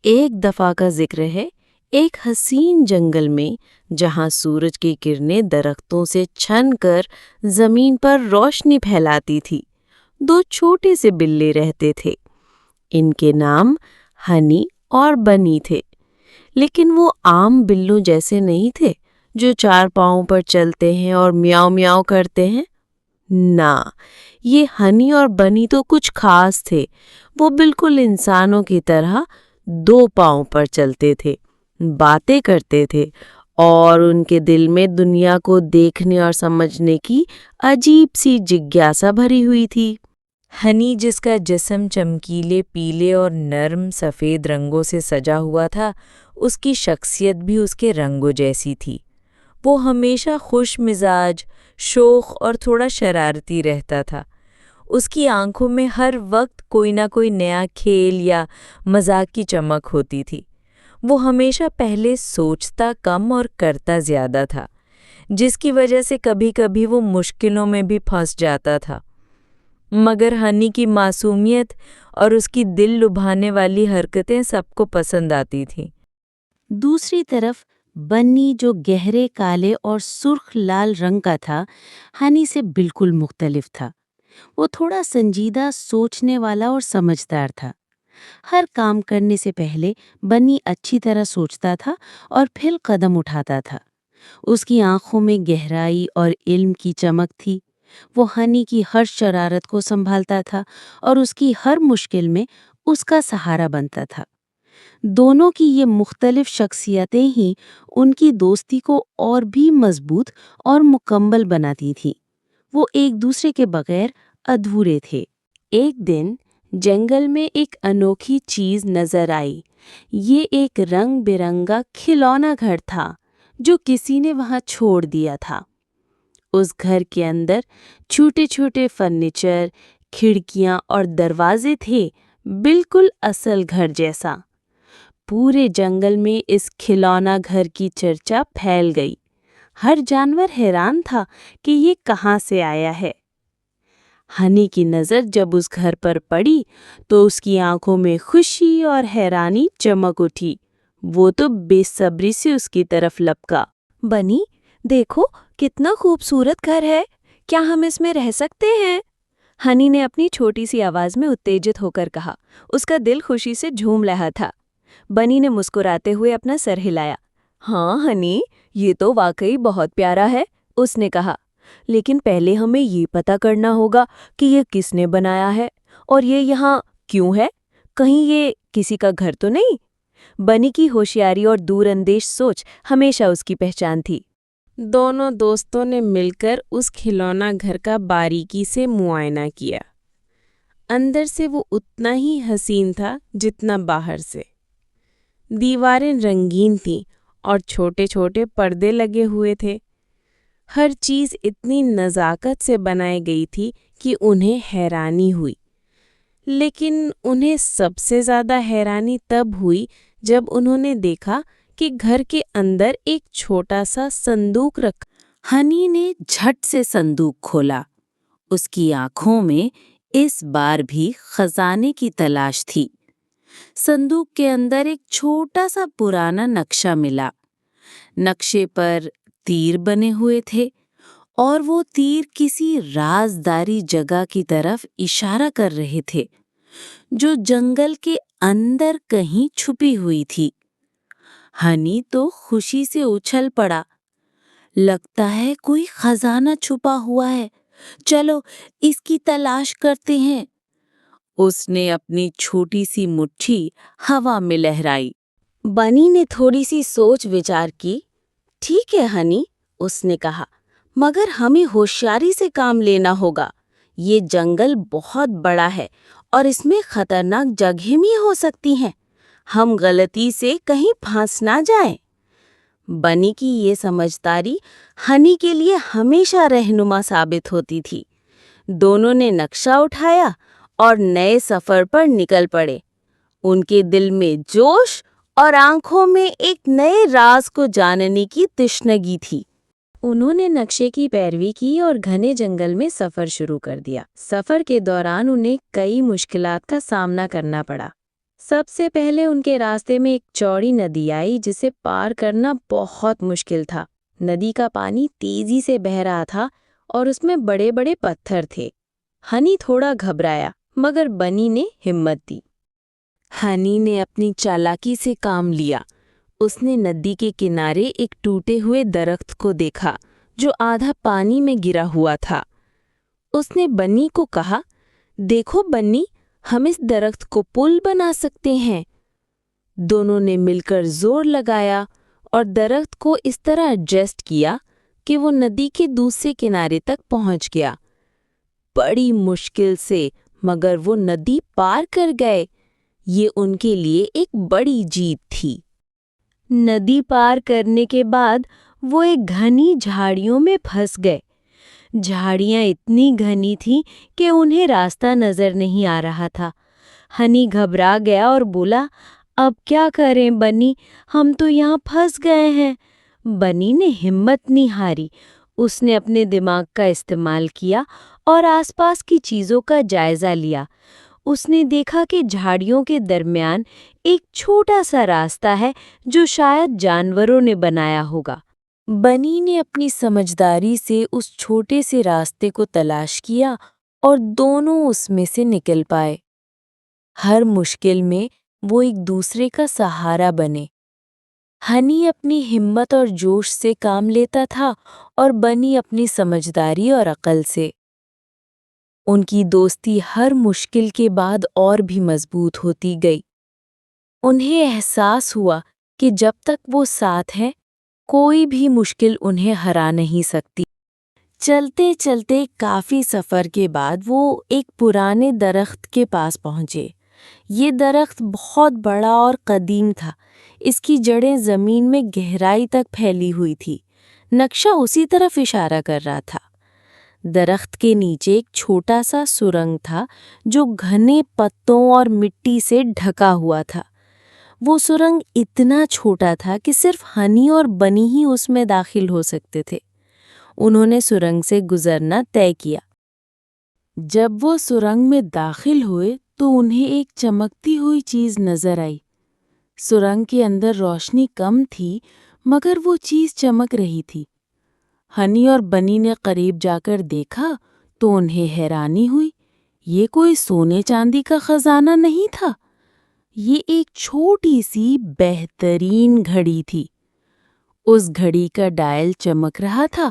ایک دفعہ کا ذکر ہے، ایک حسین جنگل میں جہاں سورج کی کرنیں درختوں سے چھن کر زمین پر روشنی پھیلاتی تھی، دو چھوٹے سے بلے رہتے تھے۔ ان کے نام ہنی اور بنی تھے، لیکن وہ عام بلوں جیسے نہیں تھے جو چار پاؤں پر چلتے ہیں اور میاؤ میاؤ کرتے ہیں۔ نہ، یہ ہنی اور بنی تو کچھ خاص تھے۔ وہ بالکل انسانوں کی طرح دو پاؤں پر چلتے تھے، باتیں کرتے تھے، اور ان کے دل میں دنیا کو دیکھنے اور سمجھنے کی عجیب سی جگیاسا بھری ہوئی تھی۔ ہنی، جس کا جسم چمکیلے پیلے اور نرم سفید رنگوں سے سجا ہوا تھا، اس کی شخصیت بھی اس کے رنگوں جیسی تھی۔ وہ ہمیشہ خوش مزاج، شوخ اور تھوڑا شرارتی رہتا تھا۔ اس کی آنکھوں میں ہر وقت کوئی نہ کوئی نیا کھیل یا مذاق کی چمک ہوتی تھی۔ وہ ہمیشہ پہلے سوچتا کم اور کرتا زیادہ تھا، جس کی وجہ سے کبھی کبھی وہ مشکلوں میں بھی پھنس جاتا تھا۔ مگر ہنی کی معصومیت اور اس کی دل لبھانے والی حرکتیں سب کو پسند آتی تھیں۔ دوسری طرف بنی، جو گہرے کالے اور سرخ لال رنگ کا تھا، ہنی سے بالکل مختلف تھا۔ وہ تھوڑا سنجیدہ، سوچنے والا اور سمجھدار تھا۔ ہر کام کرنے سے پہلے بنی اچھی طرح سوچتا تھا اور پھر قدم اٹھاتا تھا۔ اس کی آنکھوں میں گہرائی اور علم کی چمک تھی۔ وہ ہنی کی ہر شرارت کو سنبھالتا تھا اور اس کی ہر مشکل میں اس کا سہارا بنتا تھا۔ دونوں کی یہ مختلف شخصیتیں ہی ان کی دوستی کو اور بھی مضبوط اور مکمل بناتی تھیں۔ وہ ایک دوسرے کے بغیر ادھورے تھے۔ ایک دن جنگل میں ایک انوکھی چیز نظر آئی۔ یہ ایک رنگ برنگا کھلونا گھر تھا جو کسی نے وہاں چھوڑ دیا تھا۔ اس گھر کے اندر چھوٹے چھوٹے فرنیچر، کھڑکیاں اور دروازے تھے، بالکل اصل گھر جیسا۔ پورے جنگل میں اس کھلونا گھر کی چرچا پھیل گئی۔ ہر جانور حیران تھا کہ یہ کہاں سے آیا ہے۔ ہنی کی نظر جب اس گھر پر پڑی تو اس کی آنکھوں میں خوشی اور حیرانی چمک اٹھی۔ وہ تو بے صبری سے اس کی طرف لپکا۔ بنی، دیکھو کتنا خوبصورت گھر ہے، کیا ہم اس میں رہ سکتے ہیں؟ ہنی نے اپنی چھوٹی سی آواز میں اتےجت ہو کر کہا۔ اس کا دل خوشی سے جھوم رہا تھا۔ بنی نے مسکراتے ہوئے اپنا سر ہلایا۔ ہاں ہنی، یہ تو واقعی بہت پیارا ہے، اس نے کہا، لیکن پہلے ہمیں یہ پتہ کرنا ہوگا کہ یہ کس نے بنایا ہے اور یہ یہاں کیوں ہے؟ کہیں یہ کسی کا گھر تو نہیں؟ بنی کی ہوشیاری اور دور اندیش سوچ ہمیشہ اس کی پہچان تھی۔ دونوں دوستوں نے مل کر اس کھلونا گھر کا باریکی سے معائنہ کیا۔ اندر سے وہ اتنا ہی حسین تھا جتنا باہر سے۔ دیواریں رنگین تھیں اور چھوٹے چھوٹے پردے لگے ہوئے تھے۔ ہر چیز اتنی نزاکت سے بنائی گئی تھی کہ انہیں حیرانی ہوئی۔ لیکن انہیں سب سے زیادہ حیرانی تب ہوئی جب انہوں نے دیکھا کہ گھر کے اندر ایک چھوٹا سا صندوق رکھا۔ ہنی نے جھٹ سے صندوق کھولا۔ اس کی آنکھوں میں اس بار بھی خزانے کی تلاش تھی۔ صندوق کے اندر ایک چھوٹا سا پرانا نقشہ ملا۔ نقشے پر تیر بنے ہوئے تھے اور وہ تیر کسی رازداری جگہ کی طرف اشارہ کر رہے تھے جو جنگل کے اندر کہیں چھپی ہوئی تھی۔ ہنی تو خوشی سے اچھل پڑا۔ لگتا ہے کوئی خزانہ چھپا ہوا ہے، چلو اس کی تلاش کرتے ہیں۔ اس نے اپنی چھوٹی سی مٹھی ہوا میں لہرائی۔ بنی نے تھوڑی سی سوچ وچار کی۔ ٹھیک ہے ہنی، اس نے کہا، مگر ہمیں ہوشیاری سے کام لینا ہوگا۔ یہ جنگل بہت بڑا ہے اور اس میں خطرناک جگہیں بھی ہو سکتی ہیں۔ ہم غلطی سے کہیں پھنس نہ جائیں۔ بنی کی یہ سمجھداری ہنی کے لیے ہمیشہ رہنما ثابت ہوتی تھی۔ دونوں نے نقشہ اٹھایا اور نئے سفر پر نکل پڑے۔ ان کے دل میں جوش اور آنکھوں میں ایک نئے راز کو جاننے کی تشنگی تھی۔ انہوں نے نقشے کی پیروی کی اور گھنے جنگل میں سفر شروع کر دیا۔ سفر کے دوران انہیں کئی مشکلات کا سامنا کرنا پڑا۔ سب سے پہلے ان کے راستے میں ایک چوڑی ندی آئی جسے پار کرنا بہت مشکل تھا۔ ندی کا پانی تیزی سے بہہ رہا تھا اور اس میں بڑے بڑے پتھر تھے۔ ہنی تھوڑا گھبرایا مگر بنی نے ہمت دی۔ ہنی نے اپنی چالاکی سے کام لیا۔ اس نے ندی کے کنارے ایک ٹوٹے ہوئے درخت کو دیکھا جو آدھا پانی میں گرا ہوا تھا۔ اس نے بنی کو کہا، دیکھو بنی، ہم اس درخت کو پل بنا سکتے ہیں۔ دونوں نے مل کر زور لگایا اور درخت کو اس طرح ایڈجسٹ کیا کہ وہ ندی کے دوسرے کنارے تک پہنچ گیا۔ بڑی مشکل سے مگر وہ ندی پار کر گئے۔ یہ ان کے لیے ایک بڑی جیت تھی۔ ندی پار کرنے کے بعد وہ ایک گھنی جھاڑیوں میں پھنس گئے۔ جھاڑیاں اتنی گھنی تھیں کہ انہیں راستہ نظر نہیں آ رہا تھا۔ ہنی گھبرا گیا اور بولا، اب کیا کریں بنی، ہم تو یہاں پھنس گئے ہیں۔ بنی نے ہمت نہیں ہاری۔ اس نے اپنے دماغ کا استعمال کیا اور آس پاس کی چیزوں کا جائزہ لیا۔ اس نے دیکھا کہ جھاڑیوں کے درمیان ایک چھوٹا سا راستہ ہے جو شاید جانوروں نے بنایا ہوگا۔ بنی نے اپنی سمجھداری سے اس چھوٹے سے راستے کو تلاش کیا اور دونوں اس میں سے نکل پائے۔ ہر مشکل میں وہ ایک دوسرے کا سہارا بنے۔ ہنی اپنی ہمت اور جوش سے کام لیتا تھا اور بنی اپنی سمجھداری اور عقل سے۔ ان کی دوستی ہر مشکل کے بعد اور بھی مضبوط ہوتی گئی۔ انہیں احساس ہوا کہ جب تک وہ ساتھ ہیں، کوئی بھی مشکل انہیں ہرا نہیں سکتی۔ چلتے چلتے کافی سفر کے بعد وہ ایک پرانے درخت کے پاس پہنچے۔ یہ درخت بہت بڑا اور قدیم تھا۔ اس کی جڑیں زمین میں گہرائی تک پھیلی ہوئی تھی۔ نقشہ اسی طرف اشارہ کر رہا تھا۔ درخت کے نیچے ایک چھوٹا سا سرنگ تھا جو گھنے پتوں اور مٹی سے ڈھکا ہوا تھا۔ وہ سرنگ اتنا چھوٹا تھا کہ صرف ہنی اور بنی ہی اس میں داخل ہو سکتے تھے۔ انہوں نے سرنگ سے گزرنا طے کیا۔ جب وہ سرنگ میں داخل ہوئے تو انہیں ایک چمکتی ہوئی چیز نظر آئی۔ سرنگ کے اندر روشنی کم تھی مگر وہ چیز چمک رہی تھی۔ ہنی اور بنی نے قریب جا کر دیکھا تو انہیں حیرانی ہوئی۔ یہ کوئی سونے چاندی کا خزانہ نہیں تھا، یہ ایک چھوٹی سی بہترین گھڑی تھی۔ اس گھڑی کا ڈائل چمک رہا تھا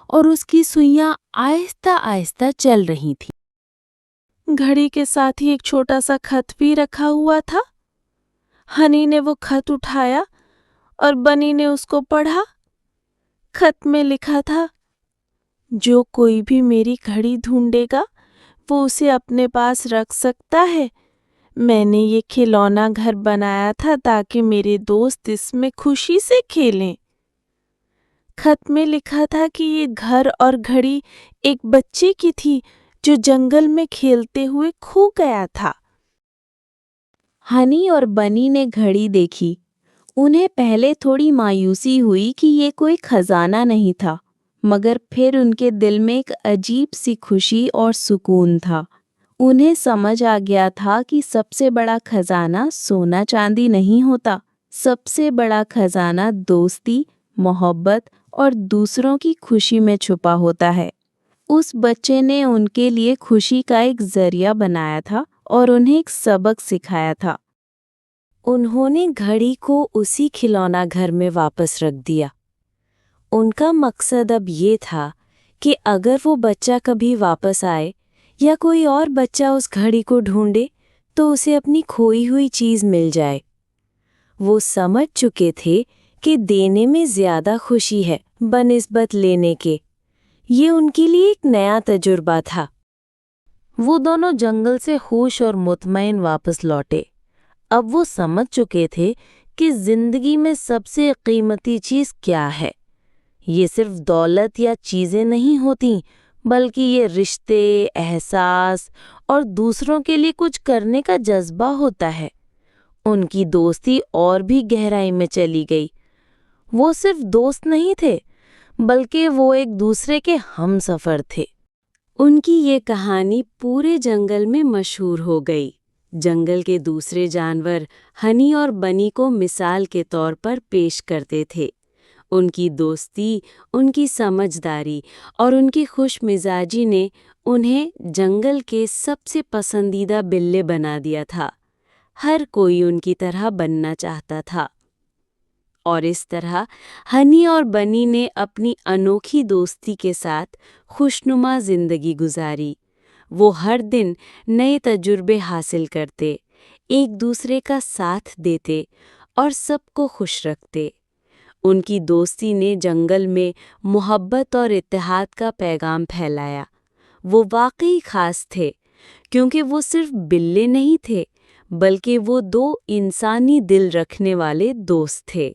اور اس کی سوئیاں آہستہ آہستہ چل رہی تھیں۔ گھڑی کے ساتھ ہی ایک چھوٹا سا خط بھی رکھا ہوا تھا۔ ہنی نے وہ خط اٹھایا اور بنی نے اس کو پڑھا۔ خط میں لکھا تھا، جو کوئی بھی میری گھڑی ڈھونڈے گا وہ اسے اپنے پاس رکھ سکتا ہے۔ میں نے یہ کھلونا گھر بنایا تھا تاکہ میرے دوست اس میں خوشی سے کھیلیں۔ خط میں لکھا تھا کہ یہ گھر اور گھڑی ایک بچے کی تھی جو جنگل میں کھیلتے ہوئے کھو گیا تھا۔ ہنی اور بنی نے گھڑی دیکھی۔ انہیں پہلے تھوڑی مایوسی ہوئی کہ یہ کوئی خزانہ نہیں تھا، مگر پھر ان کے دل میں ایک عجیب سی خوشی اور سکون تھا۔ انہیں سمجھ آ گیا تھا کہ سب سے بڑا خزانہ سونا چاندی نہیں ہوتا، سب سے بڑا خزانہ دوستی، محبت اور دوسروں کی خوشی میں چھپا ہوتا ہے۔ اس بچے نے ان کے لیے خوشی کا ایک ذریعہ بنایا تھا اور انہیں ایک سبق سکھایا تھا۔ انہوں نے گھڑی کو اسی کھلونا گھر میں واپس رکھ دیا۔ ان کا مقصد اب یہ تھا کہ اگر وہ بچہ کبھی واپس آئے یا کوئی اور بچہ اس گھڑی کو ڈھونڈے تو اسے اپنی کھوئی ہوئی چیز مل جائے۔ وہ سمجھ چکے تھے کہ دینے میں زیادہ خوشی ہے بنسبت لینے کے۔ یہ ان کے لیے ایک نیا تجربہ تھا۔ وہ دونوں جنگل سے خوش اور مطمئن واپس لوٹے۔ اب وہ سمجھ چکے تھے کہ زندگی میں سب سے قیمتی چیز کیا ہے۔ یہ صرف دولت یا چیزیں نہیں ہوتیں، بلکہ یہ رشتے، احساس اور دوسروں کے لیے کچھ کرنے کا جذبہ ہوتا ہے۔ ان کی دوستی اور بھی گہرائی میں چلی گئی۔ وہ صرف دوست نہیں تھے، بلکہ وہ ایک دوسرے کے ہم سفر تھے۔ ان کی یہ کہانی پورے جنگل میں مشہور ہو گئی۔ جنگل کے دوسرے جانور ہنی اور بنی کو مثال کے طور پر پیش کرتے تھے۔ ان کی دوستی، ان کی سمجھداری اور ان کی خوش مزاجی نے انہیں جنگل کے سب سے پسندیدہ بلے بنا دیا تھا۔ ہر کوئی ان کی طرح بننا چاہتا تھا۔ اور اس طرح ہنی اور بنی نے اپنی انوکھی دوستی کے ساتھ خوشنما زندگی گزاری۔ وہ ہر دن نئے تجربے حاصل کرتے، ایک دوسرے کا ساتھ دیتے اور سب کو خوش رکھتے۔ ان کی دوستی نے جنگل میں محبت اور اتحاد کا پیغام پھیلایا۔ وہ واقعی خاص تھے، کیونکہ وہ صرف بلے نہیں تھے، بلکہ وہ دو انسانی دل رکھنے والے دوست تھے۔